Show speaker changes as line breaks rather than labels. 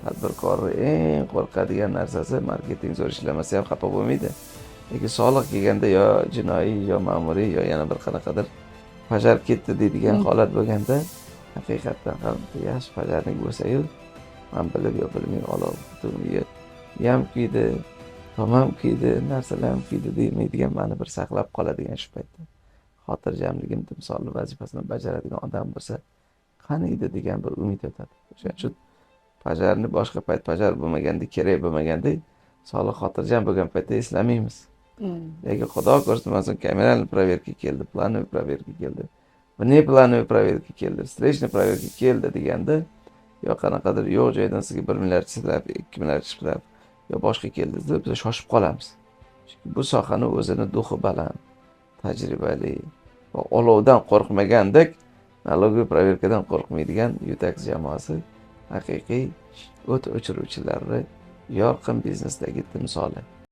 Tadbirkorning eng qo'rqadigan narsasi marketing zo'r ishlamasa ham xafa bo'lmaydi. Lekin soliq kelganda yo jinoiy, yo ma'muriy, yo yana bir qanaqadir pajar ketdi deydigan holat bo'lganda, haqiqatdan ham yaxshi pajarnik bo'lsa-yu, men bilib yo bilmay olov ham kuydi, tom ham kuydi, narsalar ham kuydi demaydigan ma'ni bir saqlab qoladigan shu paytda. Xotirjamligim timsolli vazifasini bajaradigan odam bo'lsa, qaniydi degan bir umid o'tadi. O'shaning uchun pajarni boshqa payt pajar bo'lmaganda, kerak bo'lmaganda, soliq xotirjam bo'lgan paytda eslamaymiz. Lekin xudo ko'rsin, kameralniy proverka keldi, planoviy proverka keldi. Buni planoviy proverka keldi, встречный proverka keldi deganda, yo qanaqadir yo'q joydan sizga 1 milliard ishlab, 2 milliard ishlab, yo boshqa keldi deb biz shoshib qolamiz. Chunki bu sohani o'zini duxi baland, tajribali va olovdan qo'rqmagandek, налоговый proverkadan qo'rqmaydigan Yutex jamoasi haqiqiy o't o'chiruvchilarni yorqin biznesdagi timsoli.